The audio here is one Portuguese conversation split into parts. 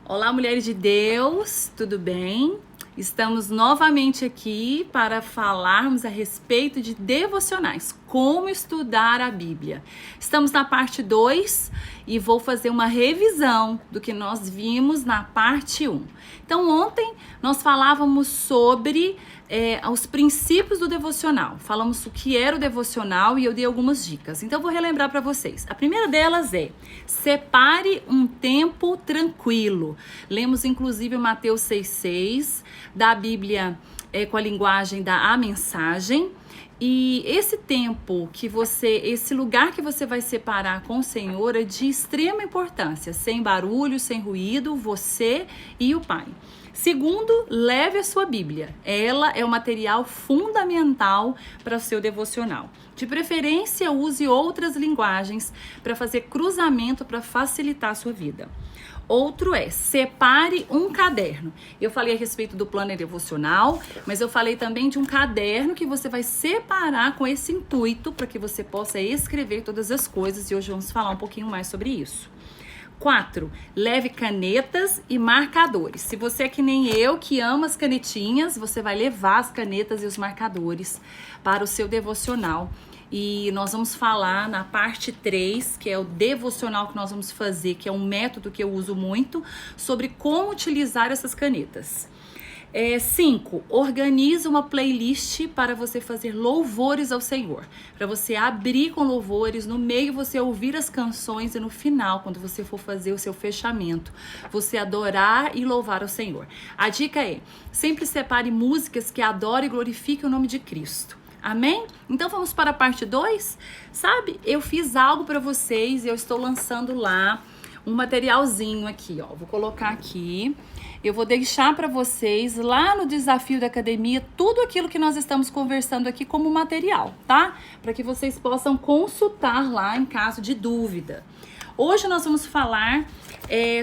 Olá, mulheres de Deus, tudo bem? Estamos novamente aqui para falarmos a respeito de devocionais, como estudar a Bíblia. Estamos na parte 2 e vou fazer uma revisão do que nós vimos na parte 1. Então, ontem nós falávamos sobre os princípios do devocional. Falamos o que era o devocional e eu dei algumas dicas. Então, eu vou relembrar para vocês. A primeira delas é: separe um tempo tranquilo. Lemos, inclusive, o Mateus 6,6 da Bíblia com a linguagem da A Mensagem. E esse tempo esse lugar que você vai separar com o Senhor é de extrema importância, sem barulho, sem ruído, você e o Pai. Segundo, leve a sua Bíblia. Ela é o material fundamental para o seu devocional. De preferência, use outras linguagens para fazer cruzamento para facilitar a sua vida. Outro é, separe um caderno. Eu falei a respeito do plano devocional, mas eu falei também de um caderno que você vai separar com esse intuito para que você possa escrever todas as coisas, e hoje vamos falar um pouquinho mais sobre isso. 4. Leve canetas e marcadores. Se você é que nem eu, que ama as canetinhas, você vai levar as canetas e os marcadores para o seu devocional. E nós vamos falar na parte 3, que é o devocional que nós vamos fazer, que é um método que eu uso muito, sobre como utilizar essas canetas. 5. Organize uma playlist para você fazer louvores ao Senhor. Para você abrir com louvores, no meio você ouvir as canções e no final, quando você for fazer o seu fechamento, você adorar e louvar ao Senhor. A dica é, sempre separe músicas que adorem e glorifiquem o nome de Cristo. Amém? Então vamos para a parte 2? Sabe, eu fiz algo para vocês e eu estou lançando lá um materialzinho aqui, ó. Vou colocar aqui. Eu vou deixar para vocês lá no desafio da academia tudo aquilo que nós estamos conversando aqui como material, tá? Para que vocês possam consultar lá em caso de dúvida. Hoje nós vamos falar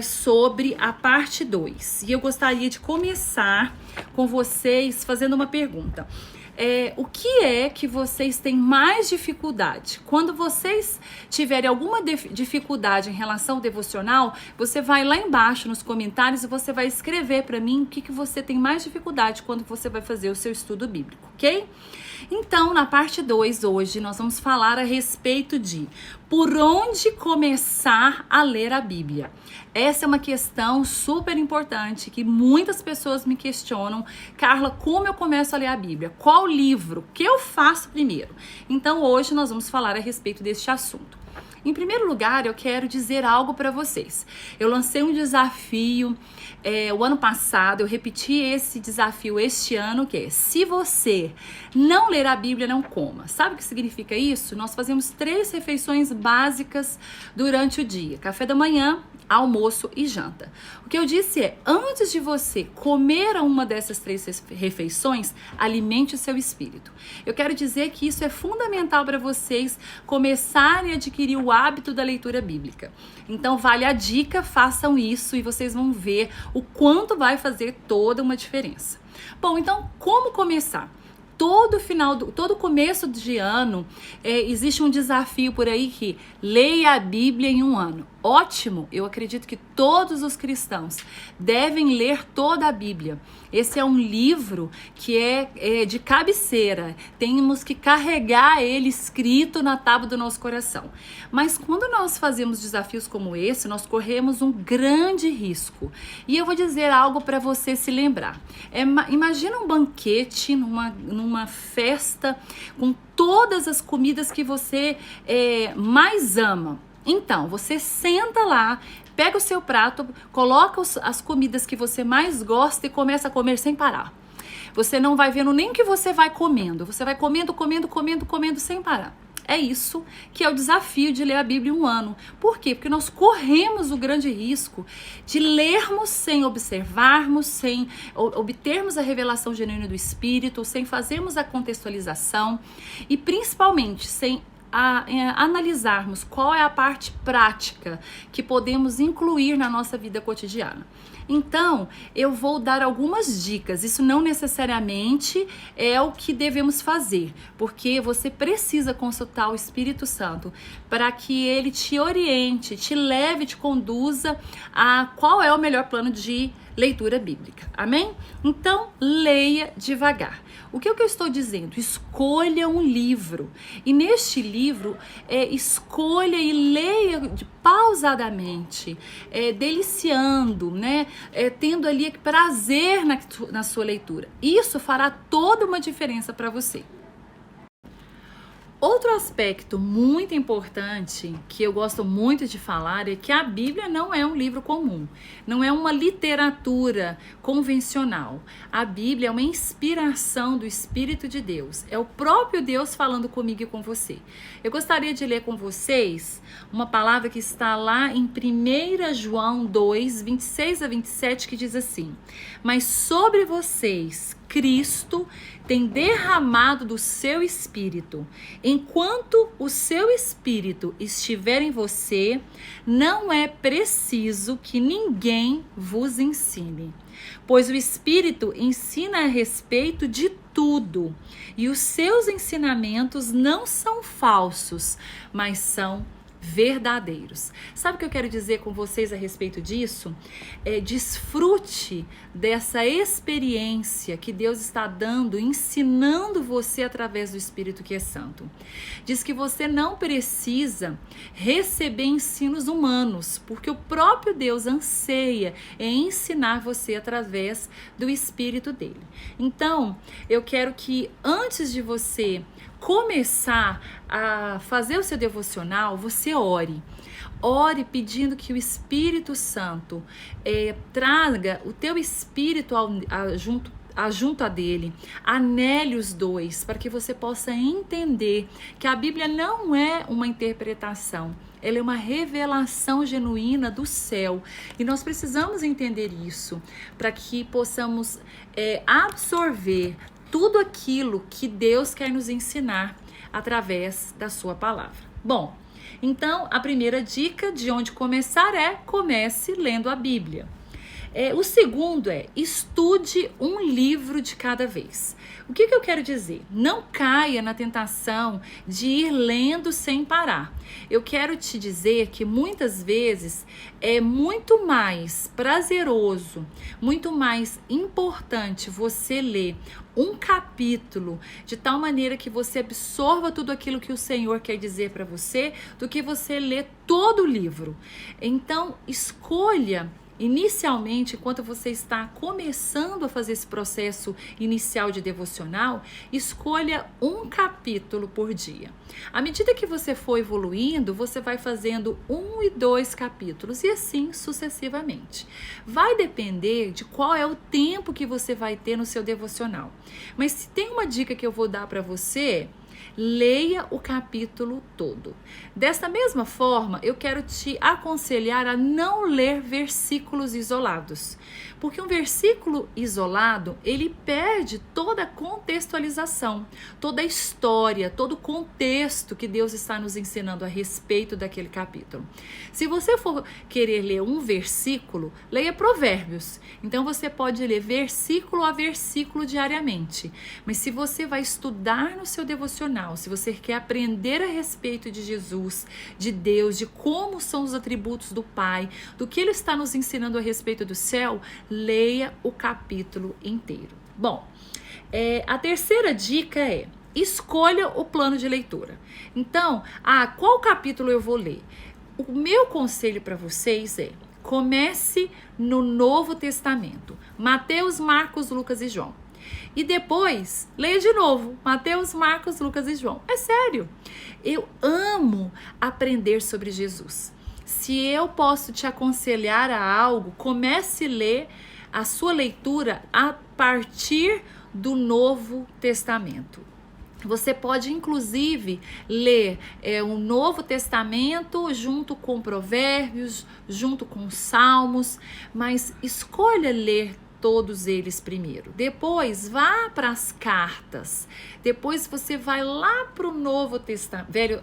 sobre a parte 2. E eu gostaria de começar com vocês fazendo uma pergunta. O que é que vocês têm mais dificuldade? Quando vocês tiverem alguma dificuldade em relação ao devocional, você vai lá embaixo nos comentários e você vai escrever para mim o que você tem mais dificuldade quando você vai fazer o seu estudo bíblico, ok? Então, na parte 2 hoje, nós vamos falar a respeito de por onde começar a ler a Bíblia. Essa é uma questão super importante que muitas pessoas me questionam. Carla, como eu começo a ler a Bíblia? Qual livro? O que eu faço primeiro? Então, hoje nós vamos falar a respeito deste assunto. Em primeiro lugar, eu quero dizer algo para vocês. Eu lancei um desafio o ano passado, eu repeti esse desafio este ano, que é: se você não ler a Bíblia, não coma. Sabe o que significa isso? Nós fazemos 3 refeições básicas durante o dia: café da manhã, almoço e janta. O que eu disse é, antes de você comer uma dessas 3 refeições, alimente o seu espírito. Eu quero dizer que isso é fundamental para vocês começarem a adquirir o hábito da leitura bíblica. Então, vale a dica, façam isso e vocês vão ver o quanto vai fazer toda uma diferença. Bom, então, como começar? Todo começo de ano existe um desafio por aí que leia a Bíblia em um ano. Ótimo, eu acredito que todos os cristãos devem ler toda a Bíblia. Esse é um livro que é de cabeceira, temos que carregar ele escrito na tábua do nosso coração. Mas quando nós fazemos desafios como esse, nós corremos um grande risco. E eu vou dizer algo para você se lembrar. Imagina um banquete numa festa com todas as comidas que você mais ama. Então, você senta lá, pega o seu prato, coloca as comidas que você mais gosta e começa a comer sem parar. Você não vai vendo nem o que você vai comendo. Você vai comendo sem parar. É isso que é o desafio de ler a Bíblia em um ano. Por quê? Porque nós corremos o grande risco de lermos sem observarmos, sem obtermos a revelação genuína do Espírito, sem fazermos a contextualização e principalmente sem analisarmos qual é a parte prática que podemos incluir na nossa vida cotidiana. Então, eu vou dar algumas dicas. Isso não necessariamente é o que devemos fazer, porque você precisa consultar o Espírito Santo para que ele te oriente, te leve, te conduza a qual é o melhor plano de leitura bíblica. Amém? Então, leia devagar. O que eu estou dizendo? Escolha um livro. E neste livro, escolha e leia pausadamente, deliciando, né? Tendo ali prazer na sua leitura. Isso fará toda uma diferença para você. Outro aspecto muito importante que eu gosto muito de falar é que a Bíblia não é um livro comum, não é uma literatura convencional. A Bíblia é uma inspiração do Espírito de Deus, é o próprio Deus falando comigo e com você. Eu gostaria de ler com vocês uma palavra que está lá em 1 João 2, 26 a 27, que diz assim: mas sobre vocês Cristo tem derramado do seu Espírito. Enquanto o seu Espírito estiver em você, não é preciso que ninguém vos ensine. Pois o Espírito ensina a respeito de tudo, e os seus ensinamentos não são falsos, mas são verdadeiros. Sabe o que eu quero dizer com vocês a respeito disso? Desfrute dessa experiência que Deus está dando, ensinando você através do Espírito que é Santo. Diz que você não precisa receber ensinos humanos, porque o próprio Deus anseia em ensinar você através do Espírito dele. Então, eu quero que antes de você começar a fazer o seu devocional, você ore. Ore pedindo que o Espírito Santo traga o teu espírito junto a dele, anele os dois, para que você possa entender que a Bíblia não é uma interpretação, ela é uma revelação genuína do céu. E nós precisamos entender isso, para que possamos absorver tudo aquilo que Deus quer nos ensinar através da sua palavra. Bom, então a primeira dica de onde começar comece lendo a Bíblia. O segundo estude um livro de cada vez. O que eu quero dizer? Não caia na tentação de ir lendo sem parar. Eu quero te dizer que muitas vezes é muito mais prazeroso, muito mais importante você ler um capítulo de tal maneira que você absorva tudo aquilo que o Senhor quer dizer para você, do que você ler todo o livro. Então, escolha inicialmente, enquanto você está começando a fazer esse processo inicial de devocional, escolha um capítulo por dia. À medida que você for evoluindo, você vai fazendo 1 e 2 capítulos e assim sucessivamente. Vai depender de qual é o tempo que você vai ter no seu devocional. Mas se tem uma dica que eu vou dar para você, leia o capítulo todo. Dessa mesma forma, eu quero te aconselhar a não ler versículos isolados, porque um versículo isolado, ele perde toda a contextualização, toda a história, todo o contexto que Deus está nos ensinando a respeito daquele capítulo. Se você for querer ler um versículo, leia Provérbios. Então você pode ler versículo a versículo diariamente. Mas se você vai estudar no seu devocional, se você quer aprender a respeito de Jesus, de Deus, de como são os atributos do Pai, do que Ele está nos ensinando a respeito do céu, leia o capítulo inteiro. Bom, a terceira dica escolha o plano de leitura. Então, qual capítulo eu vou ler? O meu conselho para vocês comece no Novo Testamento, Mateus, Marcos, Lucas e João. E depois, leia de novo, Mateus, Marcos, Lucas e João. É sério, eu amo aprender sobre Jesus. Se eu posso te aconselhar a algo, comece a ler a sua leitura a partir do Novo Testamento. Você pode, inclusive, ler o Novo Testamento junto com Provérbios, junto com Salmos, mas escolha ler todos eles primeiro. Depois vá para as cartas. Depois você vai lá para o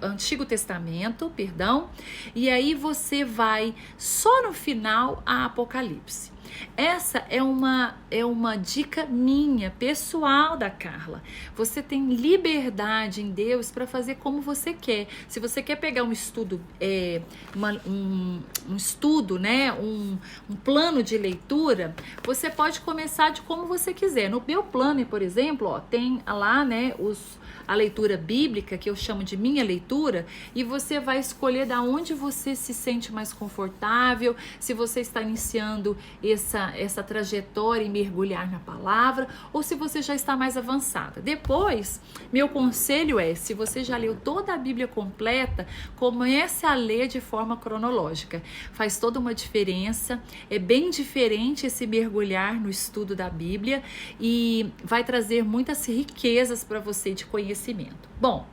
Antigo Testamento, perdão, e aí você vai só no final a Apocalipse. Essa é uma dica minha, pessoal, da Carla. Você tem liberdade em Deus para fazer como você quer. Se você quer pegar um estudo, um estudo, né, um plano de leitura, você pode começar de como você quiser. No meu plano, por exemplo, ó, tem lá, né, a leitura bíblica, que eu chamo de minha leitura, e você vai escolher da onde você se sente mais confortável, se você está iniciando essa trajetória e mergulhar na palavra, ou se você já está mais avançada. Depois, meu conselho é, se você já leu toda a Bíblia completa, comece a ler de forma cronológica. Faz toda uma diferença, é bem diferente esse mergulhar no estudo da Bíblia e vai trazer muitas riquezas para você de conhecimento. Bom,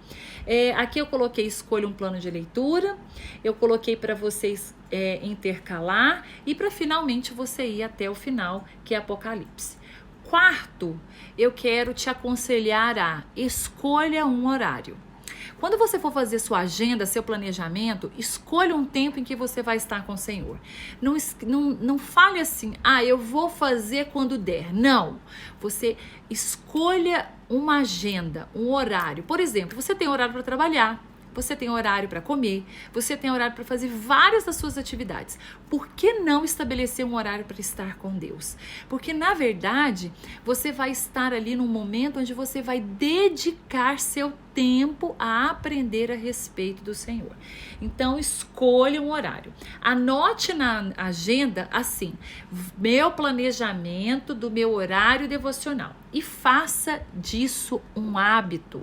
aqui eu coloquei escolha um plano de leitura, eu coloquei para vocês intercalar e para finalmente você ir até o final, que é Apocalipse. Quarto, eu quero te aconselhar a escolha um horário. Quando você for fazer sua agenda, seu planejamento, escolha um tempo em que você vai estar com o Senhor. Não fale assim, eu vou fazer quando der. Não, você escolha uma agenda, um horário. Por exemplo, você tem horário para trabalhar, você tem horário para comer, você tem horário para fazer várias das suas atividades. Por que não estabelecer um horário para estar com Deus? Porque, na verdade, você vai estar ali num momento onde você vai dedicar seu tempo a aprender a respeito do Senhor. Então, escolha um horário. Anote na agenda assim, meu planejamento do meu horário devocional e faça disso um hábito.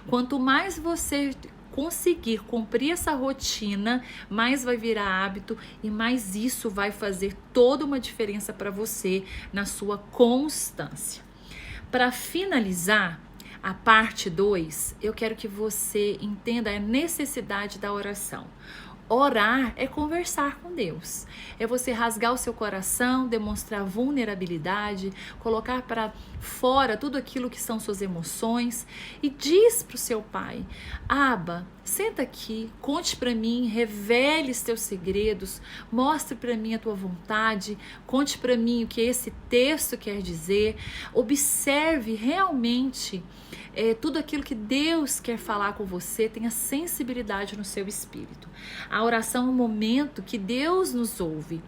Quanto mais você conseguir cumprir essa rotina, mais vai virar hábito e mais isso vai fazer toda uma diferença para você na sua constância. Para finalizar a parte 2, eu quero que você entenda a necessidade da oração. Orar é conversar com Deus, é você rasgar o seu coração, demonstrar vulnerabilidade, colocar para fora tudo aquilo que são suas emoções e diz para o seu pai, Abba, senta aqui, conte para mim, revele os teus segredos, mostre para mim a tua vontade, conte para mim o que esse texto quer dizer, observe realmente tudo aquilo que Deus quer falar com você, tenha sensibilidade no seu espírito. A oração é um momento que Deus nos ouve,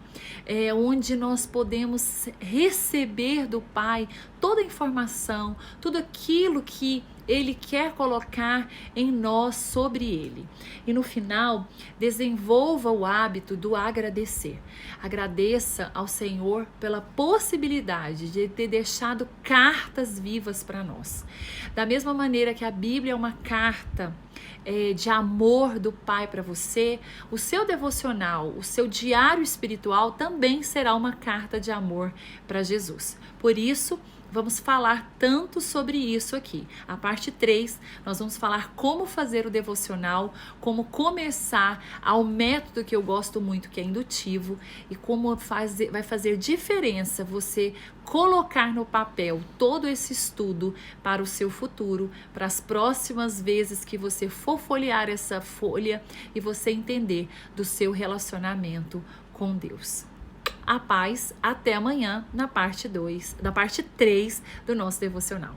onde nós podemos receber do Pai toda a informação, tudo aquilo que Ele quer colocar em nós, sobre Ele. E no final, desenvolva o hábito do agradecer. Agradeça ao Senhor pela possibilidade de ter deixado cartas vivas para nós. Da mesma maneira que a Bíblia é uma carta de amor do Pai para você, o seu devocional, o seu diário espiritual também será uma carta de amor para Jesus. Por isso, vamos falar tanto sobre isso aqui. A parte 3, nós vamos falar como fazer o devocional, como começar ao método que eu gosto muito, que é indutivo, e como vai fazer diferença você colocar no papel todo esse estudo para o seu futuro, para as próximas vezes que você for folhear essa folha e você entender do seu relacionamento com Deus. A paz, até amanhã na parte 3 do nosso devocional.